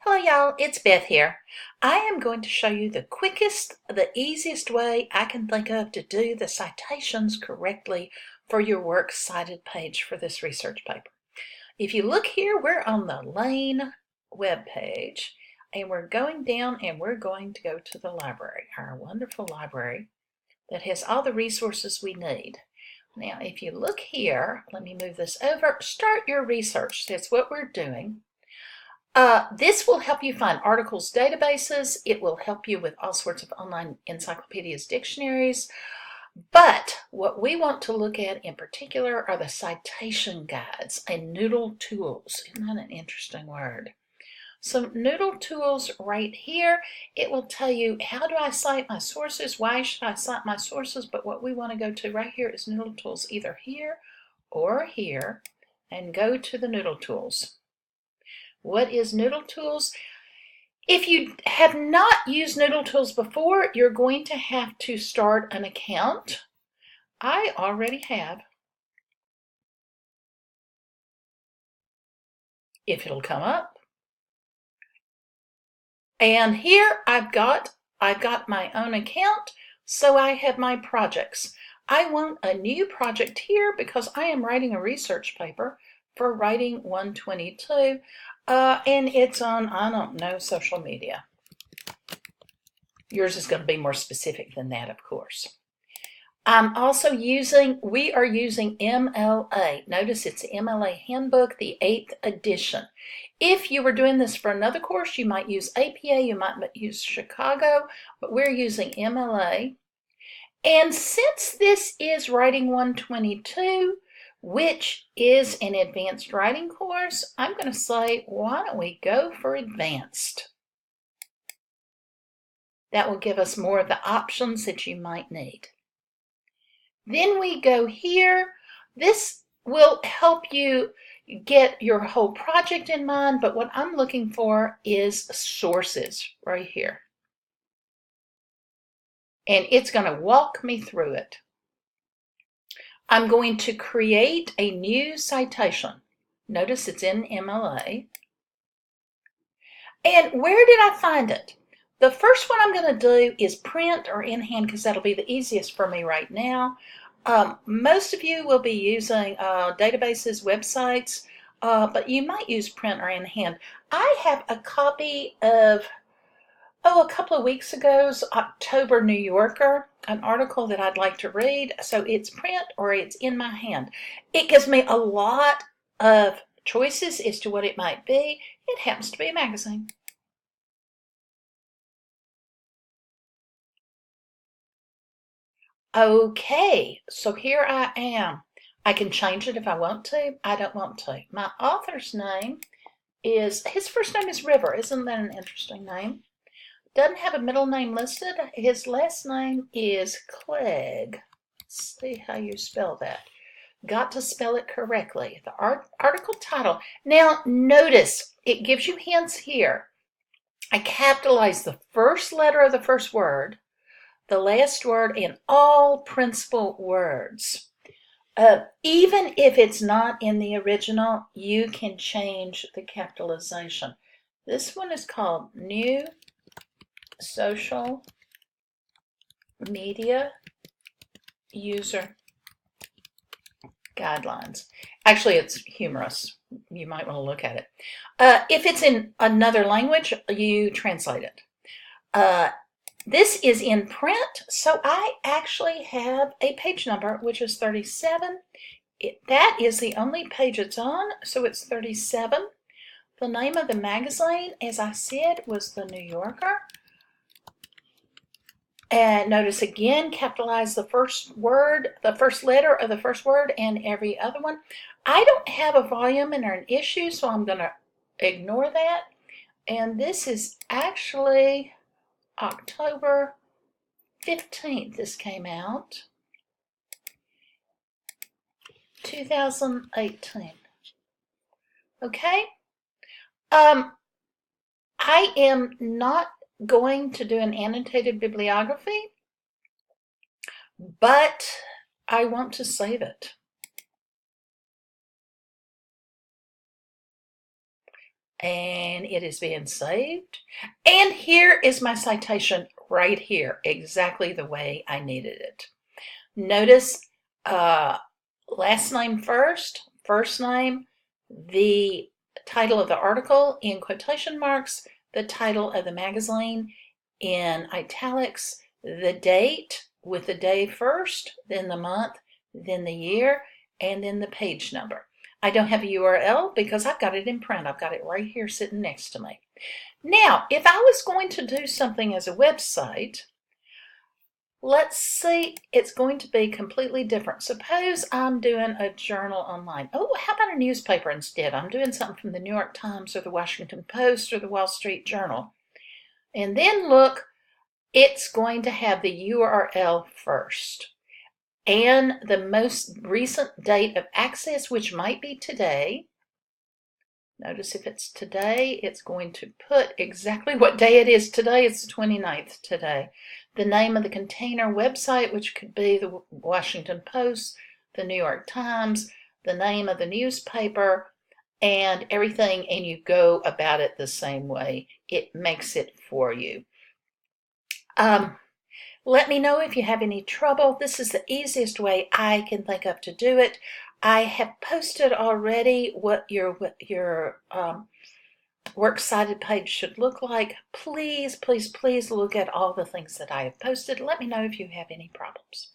Hello y'all, it's Beth here. I am going to show you the easiest way I can think of to do the citations correctly for your works cited page for this research paper. If you look here, we're on the Lane webpage and we're going down and we're going to go to the library, our wonderful library that has all the resources we need. Now, if you look here, let me move this over, start your research. That's what we're doing. This will help you find articles, databases. It will help you with all sorts of online encyclopedias, dictionaries. But what we want to look at in particular are the citation guides and NoodleTools. Isn't that an interesting word? So NoodleTools right here, it will tell you how do I cite my sources, why should I cite my sources, but what we want to go to right here is NoodleTools, either here or here, and go to the NoodleTools. What is NoodleTools? If you have not used NoodleTools before, you're going to have to start an account. I already have. If it'll come up. And here I've got my own account, so I have my projects. I want a new project here because I am writing a research paper for Writing 122. And it's on, I don't know, social media. Yours is going to be more specific than that, of course. We are using MLA. Notice it's MLA Handbook, the 8th edition. If you were doing this for another course, you might use APA, you might use Chicago, but we're using MLA. And since this is Writing 122, which is an advanced writing course, I'm going to say, why don't we go for advanced? That will give us more of the options that you might need. Then we go here. This will help you get your whole project in mind, but what I'm looking for is sources right here. And it's going to walk me through it. I'm going to create a new citation. Notice it's in MLA. And where did I find it? The first one I'm going to do is print or in hand because that'll be the easiest for me right now. Most of you will be using databases, websites, but you might use print or in hand. I have a copy of a couple of weeks ago's October New Yorker, an article that I'd like to read. So it's print or it's in my hand. It gives me a lot of choices as to what it might be. It happens to be a magazine. Okay, so here I am. I can change it if I want to. I don't want to. My author's name his first name is River. Isn't that an interesting name? Doesn't have a middle name listed. His last name is Clegg. Let's see how you spell that. Got to spell it correctly. The article title. Now notice it gives you hints here. I capitalized the first letter of the first word, the last word, and all principal words. Even if it's not in the original, you can change the capitalization. This one is called New Social Media User Guidelines. Actually, it's humorous. You might want to look at it. If it's in another language, you translate it. This is in print, so I actually have a page number, which is 37. That is the only page it's on, so it's 37. The name of the magazine, as I said, was The New Yorker. And notice again, capitalize the first word, the first letter of the first word, and every other one. I don't have a volume or an issue, so I'm going to ignore that. And this is actually October 15th. This came out. 2018. Okay. I am not going to do an annotated bibliography, but I want to save it. and it is being saved. And here is my citation right here, exactly the way I needed it. Notice last name first, first name, the title of the article in quotation marks, the title of the magazine in italics, the date with the day first, then the month, then the year, and then the page number. I don't have a URL because I've got it in print. I've got it right here sitting next to me. Now, if I was going to do something as a website, let's see, it's going to be completely different. Suppose I'm doing a journal online. Oh, how about a newspaper instead? I'm doing something from the New York Times or the Washington Post or the Wall Street Journal. And then look, it's going to have the URL first and the most recent date of access, which might be today. Notice if it's today, it's going to put exactly what day it is today. It's the 29th today. The name of the container website, which could be the Washington Post, the New York Times, the name of the newspaper, and everything, and you go about it the same way. It makes it for you. Let me know if you have any trouble. This is the easiest way I can think of to do it. I have posted already what your works cited page should look like. Please, please, please look at all the things that I have posted. Let me know if you have any problems.